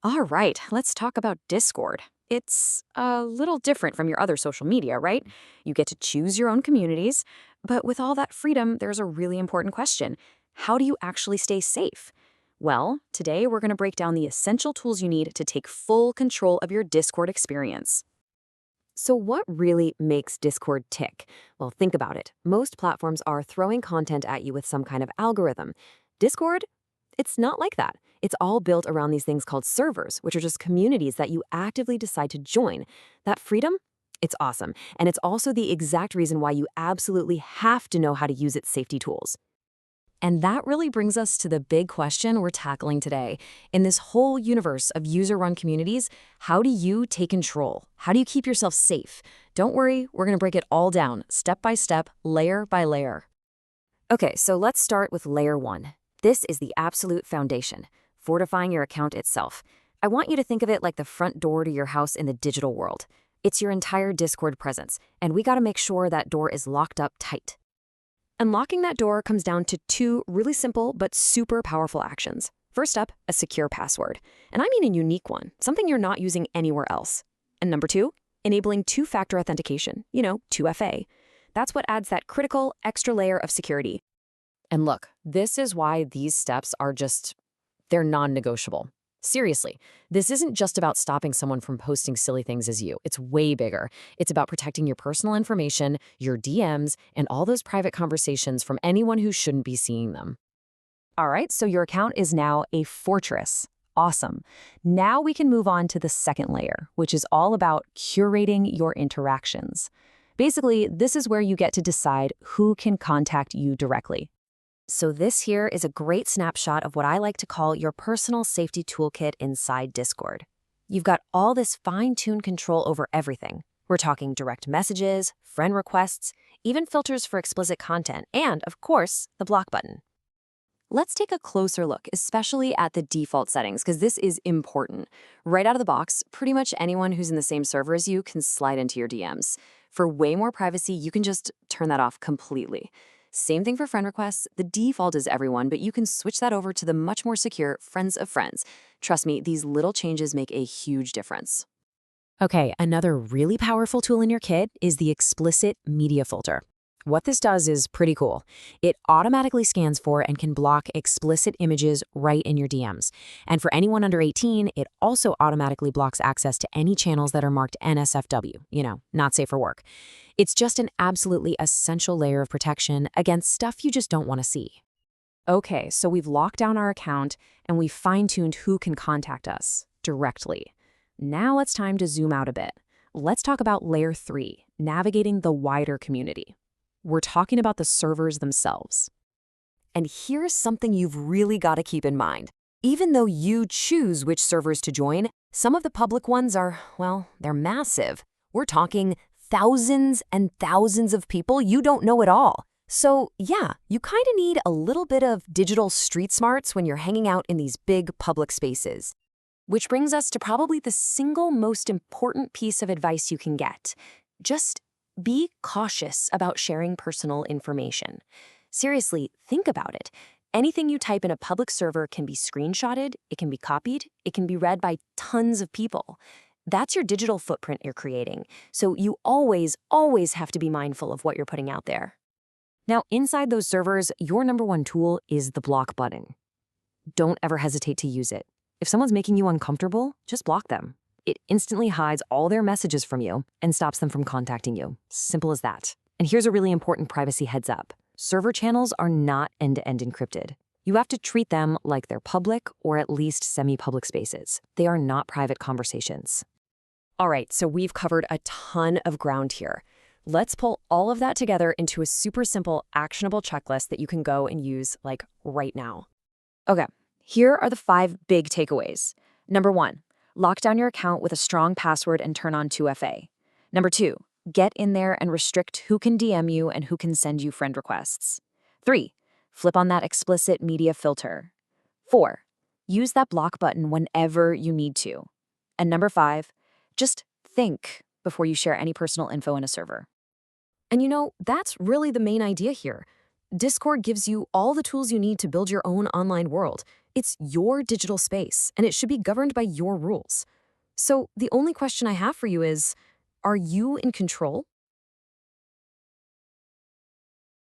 All right, let's talk about Discord. It's a little different from your other social media, right? You get to choose your own communities, but with all that freedom, there's a really important question. How do you actually stay safe? Well, today we're going to break down the essential tools you need to take full control of your Discord experience. So, what really makes Discord tick? Well, think about it. Most platforms are throwing content at you with some kind of algorithm. Discord, it's not like that. It's all built around these things called servers, which are just communities that you actively decide to join. That freedom, it's awesome. And it's also the exact reason why you absolutely have to know how to use its safety tools. And that really brings us to the big question we're tackling today. In this whole universe of user-run communities, how do you take control? How do you keep yourself safe? Don't worry, we're going to break it all down, step by step, layer by layer. Okay, so let's start with layer one. This is the absolute foundation, fortifying your account itself. I want you to think of it like the front door to your house in the digital world. It's your entire Discord presence, and we got to make sure that door is locked up tight. Unlocking that door comes down to two really simple but super powerful actions. First up, a secure password. And I mean a unique one, something you're not using anywhere else. And number two, enabling two-factor authentication, 2FA. That's what adds that critical extra layer of security. And look, this is why these steps are they're non-negotiable. Seriously, this isn't just about stopping someone from posting silly things as you. It's way bigger. It's about protecting your personal information, your DMs, and all those private conversations from anyone who shouldn't be seeing them. All right, so your account is now a fortress. Awesome. Now we can move on to the second layer, which is all about curating your interactions. Basically, this is where you get to decide who can contact you directly. So this here is a great snapshot of what I like to call your personal safety toolkit inside Discord. You've got all this fine-tuned control over everything. We're talking direct messages, friend requests, even filters for explicit content, and, of course, the block button. Let's take a closer look, especially at the default settings, because this is important. Right out of the box, pretty much anyone who's in the same server as you can slide into your DMs. For way more privacy, you can just turn that off completely. Same thing for friend requests. The default is everyone, but you can switch that over to the much more secure friends of friends. Trust me, these little changes make a huge difference. Okay, another really powerful tool in your kit is the explicit media filter. What this does is pretty cool. It automatically scans for and can block explicit images right in your DMs. And for anyone under 18, it also automatically blocks access to any channels that are marked NSFW, not safe for work. It's just an absolutely essential layer of protection against stuff you just don't want to see. Okay, so we've locked down our account and we've fine-tuned who can contact us directly. Now it's time to zoom out a bit. Let's talk about layer 3, navigating the wider community. We're talking about the servers themselves. And here's something you've really got to keep in mind. Even though you choose which servers to join, some of the public ones are, well, they're massive. We're talking thousands and thousands of people you don't know at all. So yeah, you kind of need a little bit of digital street smarts when you're hanging out in these big public spaces. Which brings us to probably the single most important piece of advice you can get. Just be cautious about sharing personal information. Seriously, think about it. Anything you type in a public server can be screenshotted, it can be copied, it can be read by tons of people. That's your digital footprint you're creating. So you always, always have to be mindful of what you're putting out there. Now, inside those servers, your number one tool is the block button. Don't ever hesitate to use it. If someone's making you uncomfortable, just block them. It instantly hides all their messages from you and stops them from contacting you. Simple as that. And here's a really important privacy heads up. Server channels are not end-to-end encrypted. You have to treat them like they're public or at least semi-public spaces. They are not private conversations. All right, so we've covered a ton of ground here. Let's pull all of that together into a super simple, actionable checklist that you can go and use right now. Okay, here are the 5 big takeaways. Number 1. Lock down your account with a strong password and turn on 2FA. Number 2, get in there and restrict who can DM you and who can send you friend requests. 3, flip on that explicit media filter. 4, use that block button whenever you need to. And number 5, just think before you share any personal info in a server. And that's really the main idea here. Discord gives you all the tools you need to build your own online world. It's your digital space, and it should be governed by your rules. So the only question I have for you is, are you in control?